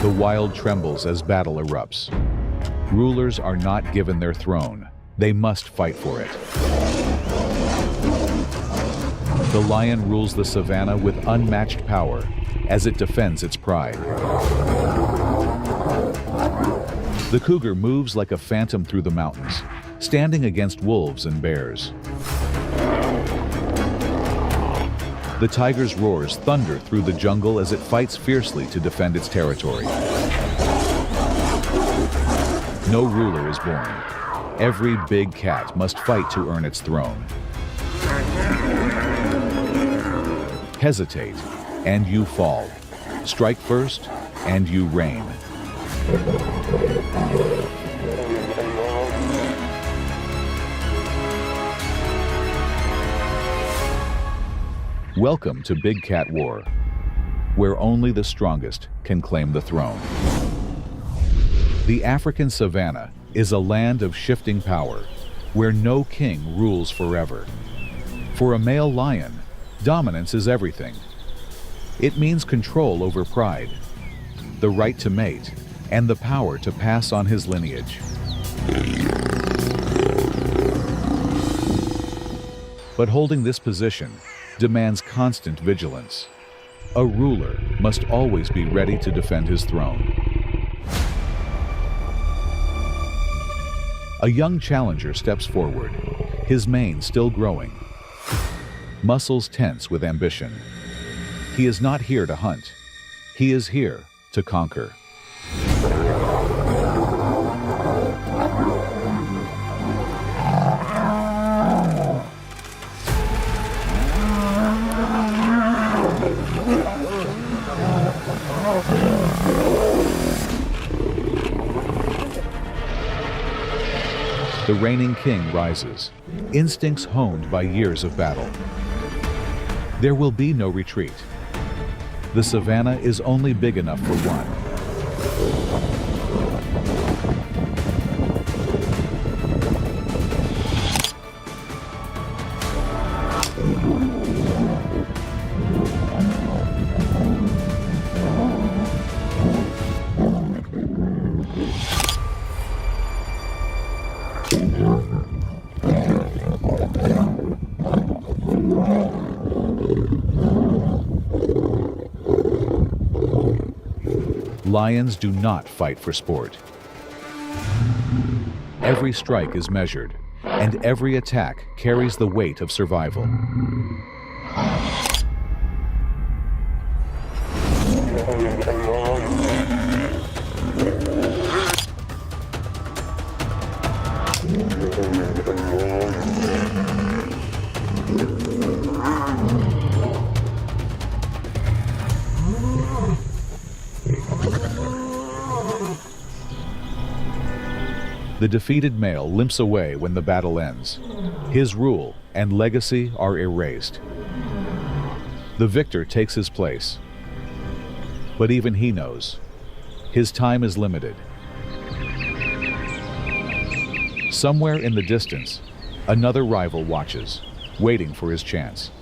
The wild trembles as battle erupts. Rulers are not given their throne. They must fight for it. The lion rules the savanna with unmatched power as it defends its pride. The cougar moves like a phantom through the mountains, standing against wolves and bears. The tiger's roars thunder through the jungle as it fights fiercely to defend its territory. No ruler is born. Every big cat must fight to earn its throne. Hesitate, and you fall. Strike first, and you reign. Welcome to Big Cat War, where only the strongest can claim the throne. The African savanna is a land of shifting power, where no king rules forever. For a male lion, dominance is everything. It means control over pride, the right to mate, and the power to pass on his lineage. But holding this position demands constant vigilance. A ruler must always be ready to defend his throne. A young challenger steps forward, his mane still growing, muscles tense with ambition. He is not here to hunt. He is here to conquer. The reigning king rises, instincts honed by years of battle. There will be no retreat. The savanna is only big enough for one. Lions do not fight for sport. Every strike is measured, and every attack carries the weight of survival. The defeated male limps away when the battle ends. His rule and legacy are erased. The victor takes his place. But even he knows, his time is limited. Somewhere in the distance, another rival watches, waiting for his chance.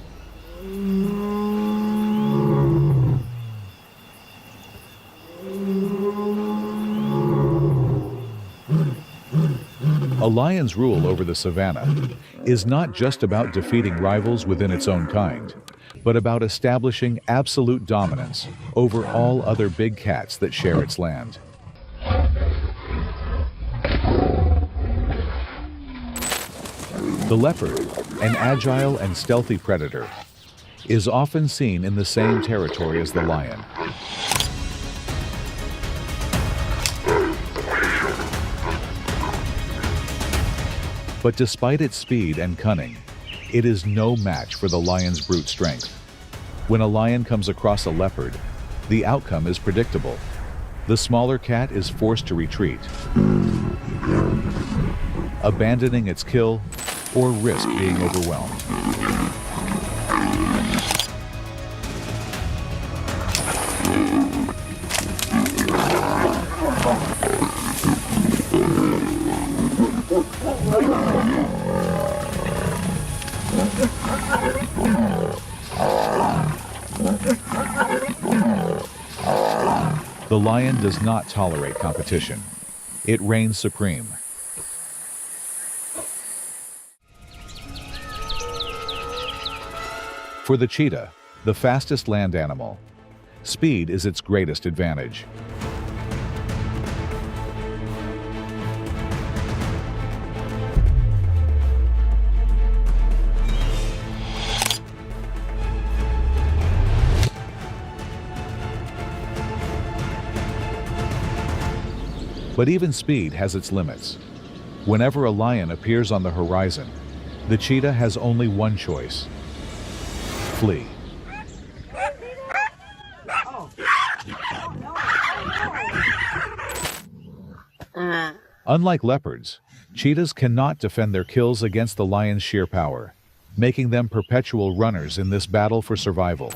A lion's rule over the savanna is not just about defeating rivals within its own kind, but about establishing absolute dominance over all other big cats that share its land. The leopard, an agile and stealthy predator, is often seen in the same territory as the lion. But despite its speed and cunning, it is no match for the lion's brute strength. When a lion comes across a leopard, the outcome is predictable. The smaller cat is forced to retreat, abandoning its kill or risk being overwhelmed. The lion does not tolerate competition. It reigns supreme. For the cheetah, the fastest land animal, speed is its greatest advantage. But even speed has its limits. Whenever a lion appears on the horizon, the cheetah has only one choice: flee. Unlike leopards, cheetahs cannot defend their kills against the lion's sheer power, making them perpetual runners in this battle for survival.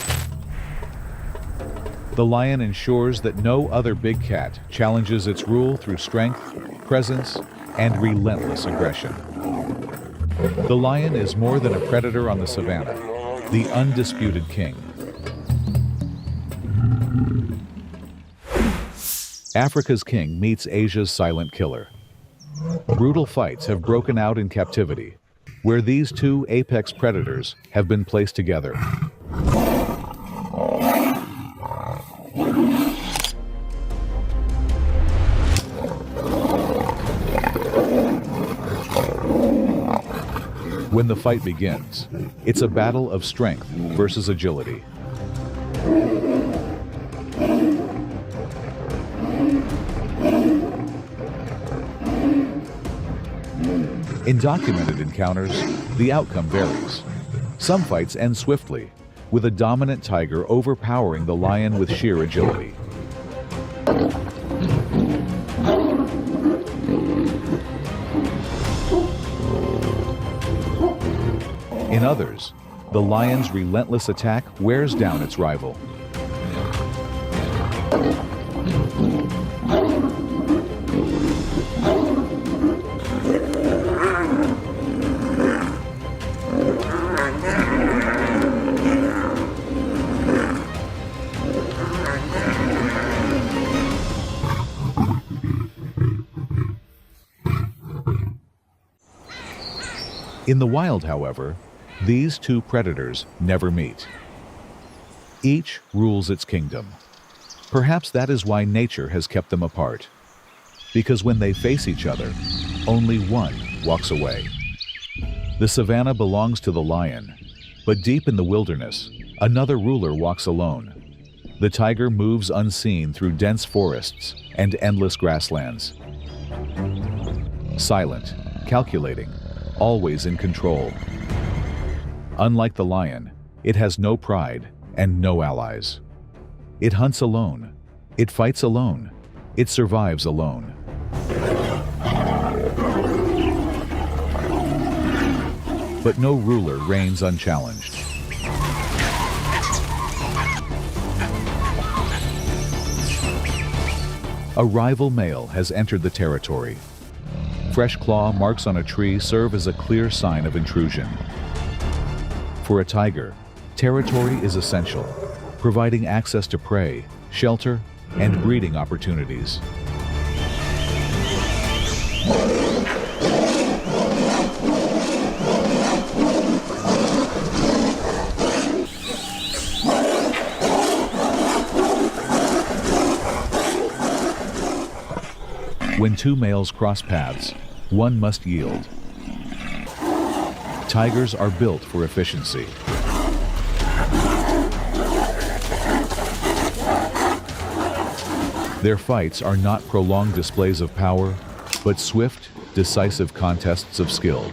The lion ensures that no other big cat challenges its rule through strength, presence, and relentless aggression. The lion is more than a predator on the savannah, the undisputed king. Africa's king meets Asia's silent killer. Brutal fights have broken out in captivity, where these two apex predators have been placed together. When the fight begins, it's a battle of strength versus agility. In documented encounters, the outcome varies. Some fights end swiftly, with a dominant tiger overpowering the lion with sheer agility. In others, the lion's relentless attack wears down its rival. In the wild, however, these two predators never meet. Each rules its kingdom. Perhaps that is why nature has kept them apart. Because when they face each other, only one walks away. The savannah belongs to the lion, but deep in the wilderness, another ruler walks alone. The tiger moves unseen through dense forests and endless grasslands. Silent, calculating, always in control. Unlike the lion, it has no pride and no allies. It hunts alone. It fights alone. It survives alone. But no ruler reigns unchallenged. A rival male has entered the territory. Fresh claw marks on a tree serve as a clear sign of intrusion. For a tiger, territory is essential, providing access to prey, shelter, and breeding opportunities. When two males cross paths, one must yield. Tigers are built for efficiency. Their fights are not prolonged displays of power, but swift, decisive contests of skill.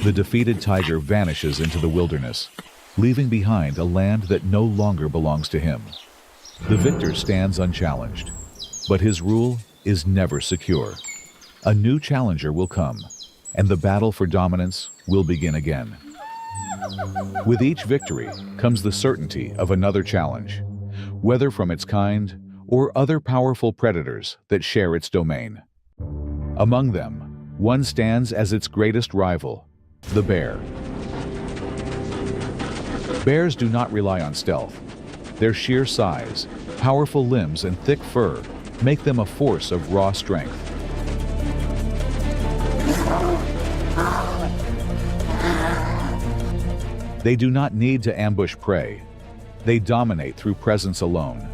The defeated tiger vanishes into the wilderness, leaving behind a land that no longer belongs to him. The victor stands unchallenged, but his rule is never secure. A new challenger will come, and the battle for dominance will begin again. With each victory comes the certainty of another challenge, whether from its kind or other powerful predators that share its domain. Among them, one stands as its greatest rival, the bear. Bears do not rely on stealth. Their sheer size, powerful limbs, and thick fur make them a force of raw strength. They do not need to ambush prey. They dominate through presence alone.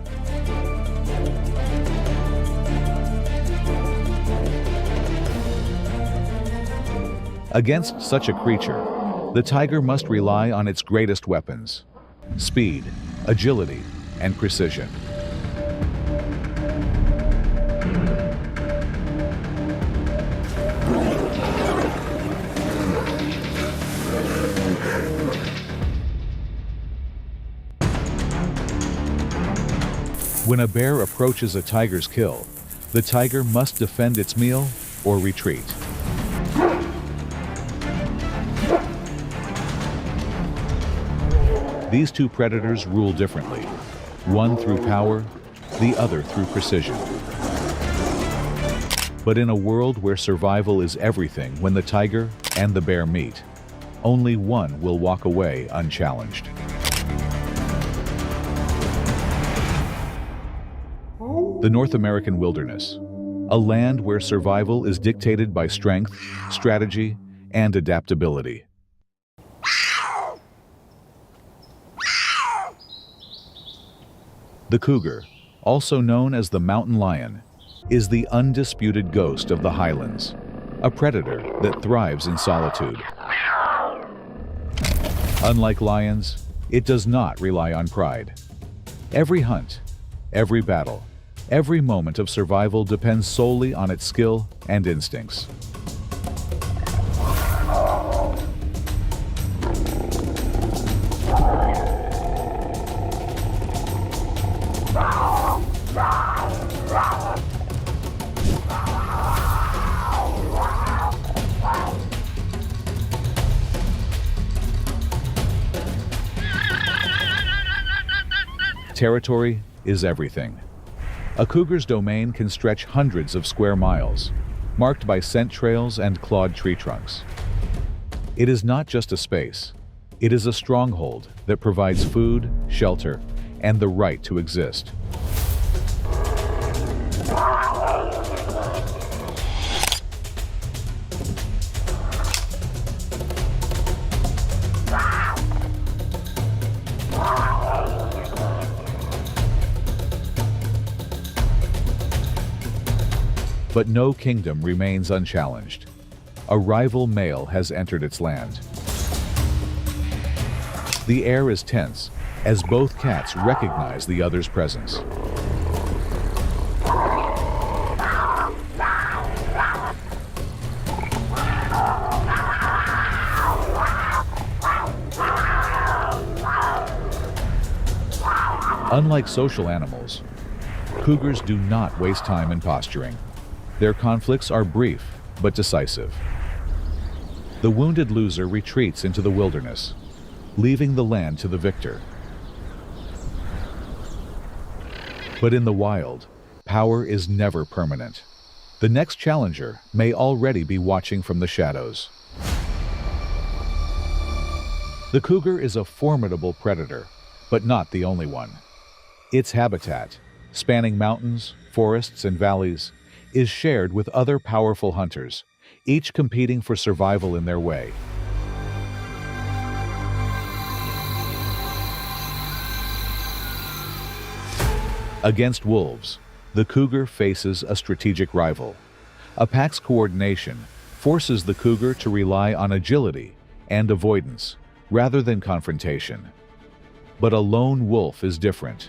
Against such a creature, the tiger must rely on its greatest weapons: speed, agility, and precision. When a bear approaches a tiger's kill, the tiger must defend its meal or retreat. These two predators rule differently, one through power, the other through precision. But in a world where survival is everything, when the tiger and the bear meet, only one will walk away unchallenged. The North American wilderness, a land where survival is dictated by strength, strategy, and adaptability. The cougar, also known as the mountain lion, is the undisputed ghost of the highlands, a predator that thrives in solitude. Unlike lions, it does not rely on pride. Every hunt, every battle, every moment of survival depends solely on its skill and instincts. Territory is everything. A cougar's domain can stretch hundreds of square miles, marked by scent trails and clawed tree trunks. It is not just a space. It is a stronghold that provides food, shelter, and the right to exist. But no kingdom remains unchallenged. A rival male has entered its land. The air is tense as both cats recognize the other's presence. Unlike social animals, cougars do not waste time in posturing. Their conflicts are brief but decisive. The wounded loser retreats into the wilderness, leaving the land to the victor. But in the wild, power is never permanent. The next challenger may already be watching from the shadows. The cougar is a formidable predator, but not the only one. Its habitat, spanning mountains, forests, and valleys, is shared with other powerful hunters, each competing for survival in their way. Against wolves, the cougar faces a strategic rival. A pack's coordination forces the cougar to rely on agility and avoidance rather than confrontation. But a lone wolf is different.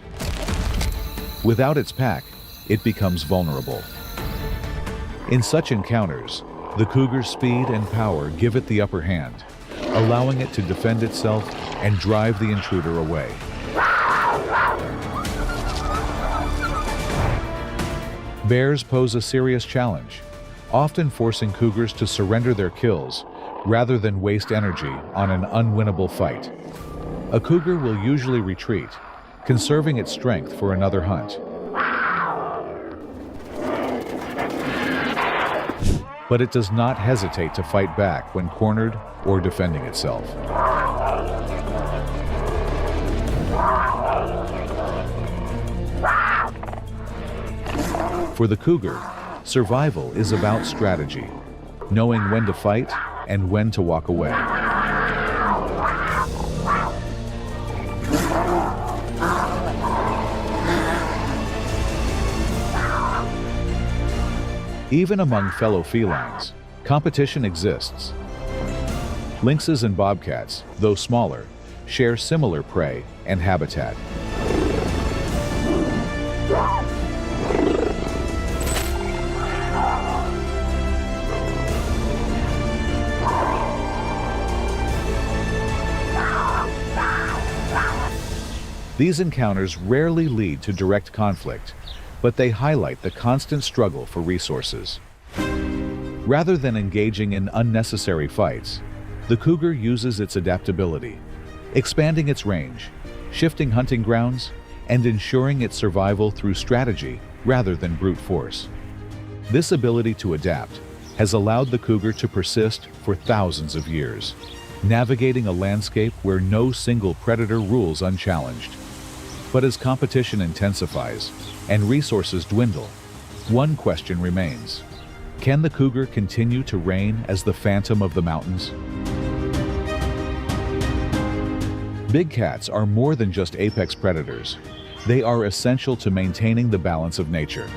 Without its pack, it becomes vulnerable. In such encounters, the cougar's speed and power give it the upper hand, allowing it to defend itself and drive the intruder away. Bears pose a serious challenge, often forcing cougars to surrender their kills rather than waste energy on an unwinnable fight. A cougar will usually retreat, conserving its strength for another hunt. But it does not hesitate to fight back when cornered or defending itself. For the cougar, survival is about strategy, knowing when to fight and when to walk away. Even among fellow felines, competition exists. Lynxes and bobcats, though smaller, share similar prey and habitat. These encounters rarely lead to direct conflict, but they highlight the constant struggle for resources. Rather than engaging in unnecessary fights, the cougar uses its adaptability, expanding its range, shifting hunting grounds, and ensuring its survival through strategy rather than brute force. This ability to adapt has allowed the cougar to persist for thousands of years, navigating a landscape where no single predator rules unchallenged. But as competition intensifies and resources dwindle, one question remains. Can the cougar continue to reign as the phantom of the mountains? Big cats are more than just apex predators. They are essential to maintaining the balance of nature.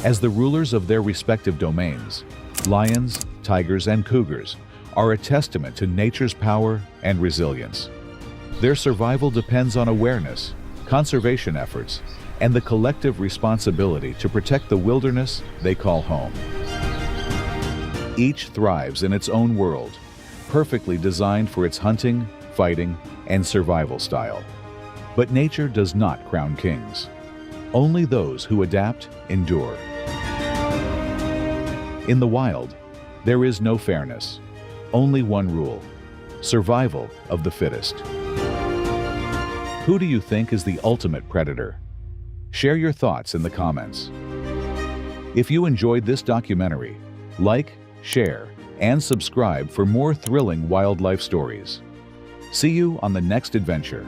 As the rulers of their respective domains, lions, tigers, and cougars are a testament to nature's power and resilience. Their survival depends on awareness, conservation efforts, and the collective responsibility to protect the wilderness they call home. Each thrives in its own world, perfectly designed for its hunting, fighting, and survival style. But nature does not crown kings. Only those who adapt endure. In the wild, there is no fairness, only one rule: survival of the fittest. Who do you think is the ultimate predator? Share your thoughts in the comments. If you enjoyed this documentary, like, share, and subscribe for more thrilling wildlife stories. See you on the next adventure.